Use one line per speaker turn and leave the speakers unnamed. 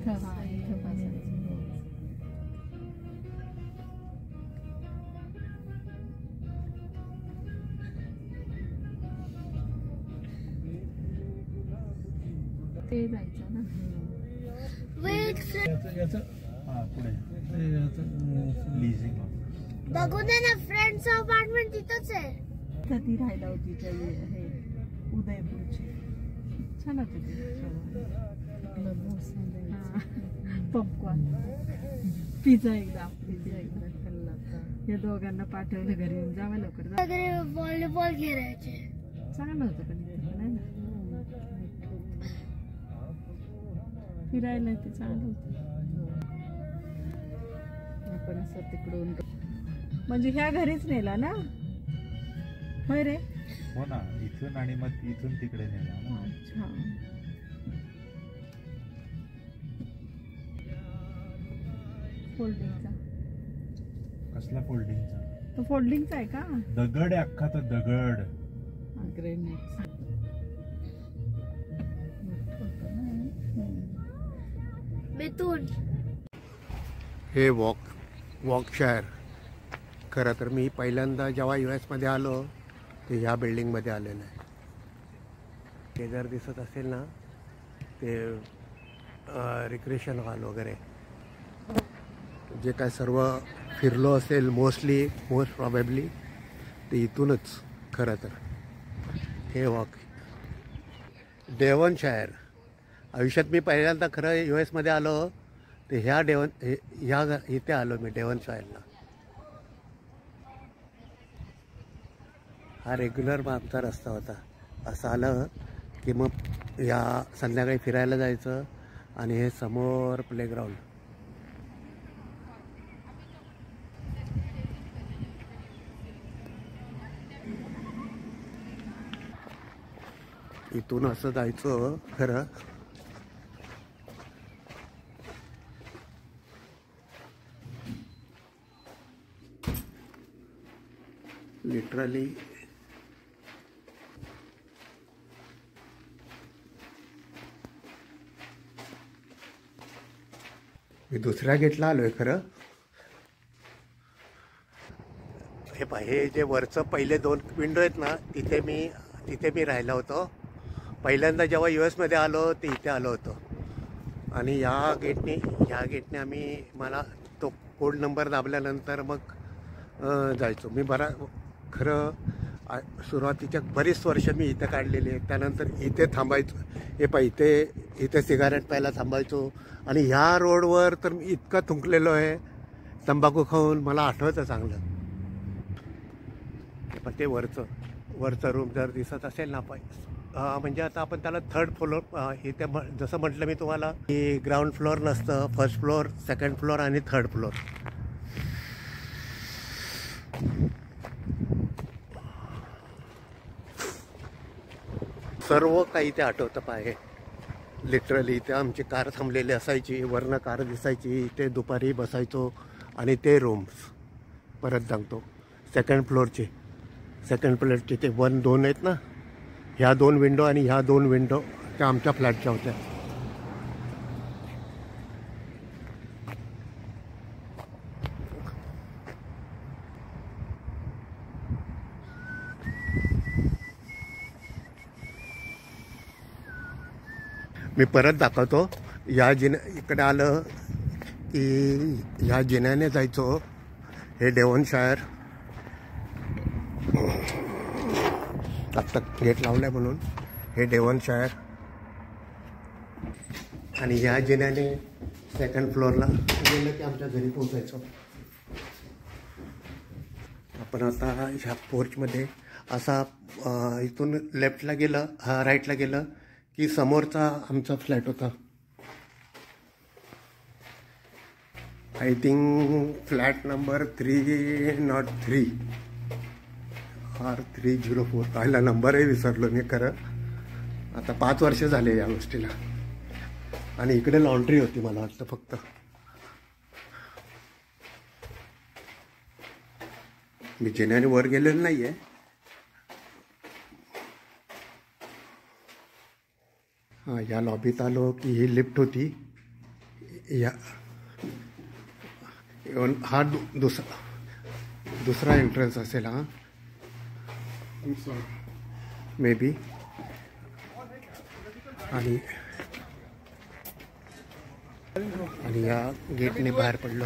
ते जायचं ना.
बघू दे ना, फ्रेंड्स अपार्टमेंट तिथंच आहे.
ती राहायला होती त्या हे उदयपूरची. छान होते ते. पॉपकॉर्न, पिझ्झा एकदा खाल्ला होता. या दोघांना पाठवलं घरी येऊन जावं लवकर.
व्हॉलीबॉल खेळायचे.
चांगलं होतं पण नाही ना, फिरायला ते चांगलं होतं. आपण असं तिकडून म्हणजे ह्या घरीच नेला ना. होय रे.
हो ना, इथून आणि मग इथून तिकडे नेला.
अच्छा. फोल्डिंगचा.
कसला फोल्डिंगचा?
तो फोल्डिंगचा आहे का?
दगड आहे अख्खा, तो दगड.
ग्रेनाइट.
मिथून,
हे वॉकशायर. खरं तर मी पहिल्यांदा जेव्हा US मध्ये आलो ते ह्या बिल्डिंगमध्ये आलेलं आहे. ते जर दिसत असेल ना, ते रिक्रिएशन हॉल वगैरे जे काय सर्व फिरलो असेल मोस्ट प्रॉबेबली ते इथूनच. खरं तर हे डेव्हनशायर. आयुष्यात मी पहिल्यांदा खरं US मध्ये आलो ते ह्या इथे आलो मी डेव्हनशायरला. हा रेग्युलर आमचा रस्ता होता. असं आलं की मग या संध्याकाळी फिरायला जायचं आणि हे समोर प्लेग्राऊंड. इथून असं जायचं खरं. लिटरली मी दुसऱ्या गेटला आलोय खरं. हे जे वरचं पहिले 2 विंडो आहेत ना, तिथे मी राहिलो होतो पहिल्यांदा जेव्हा US मध्ये आलो ते इथे आलो होतो. आणि ह्या गेटने मला तो कोड नंबर दाबल्यानंतर मग जायचो मी. खरं सुरुवातीच्या बरीच वर्ष मी इथे काढलेली आहे. त्यानंतर इथे थांबायचो. इथे सिगारेट प्यायला थांबायचो. आणि ह्या रोडवर तर मी इतका थुंकलेलो आहे तंबाखू खाऊन, मला आठवतं चांगलं. पण ते वरचं रूम जर दिसत असेल ना, म्हणजे आता आपण त्याला 3rd फ्लोअर इथे जसं म्हटलं मी तुम्हाला की ग्राउंड फ्लोअर नसतं, 1st फ्लोअर, 2nd फ्लोअर आणि 3rd फ्लोअर. सर्व काही ते आठवतं पाहे. लिटरली इथे आमची कार थांबलेली असायची, वरनं कार दिसायची, इथे दुपारी बसायचो. आणि ते रूम्स परत सांगतो 2nd फ्लोअरचे ते 1, 2 आहेत ना, ह्या 2 विंडो आणि ह्या 2 विंडो त्या आमच्या फ्लॅटच्या होत्या. मी परत दाखवतो. इकडे आलं की ह्या जिन्याने जायचो. हे डेव्हनशायर. आत्ता गेट लावलाय म्हणून हे डेव्हनशायर. आणि ह्या जिन्याने 2nd फ्लोअरला गेलं की आमच्या घरी पोचायचो. आपण आता ह्या पोर्चमध्ये असा इथून लेफ्टला गेलं, राईटला गेलं की समोरचा आमचा फ्लॅट होता. I think flat number 303 R304. पहिला नंबरही विसरलो मी खरं. आता 5 वर्ष झाले या गोष्टीला. आणि इकडे लॉन्ड्री होती मला वाटतं फक्त. मी जिन्याने वर गेलेलो नाही आहे. या लॉबीत आलो की ही लिफ्ट होती. या हा दुसरा एंट्रन्स असेल हा मे बी. आणि या गेटने बाहेर पडलो.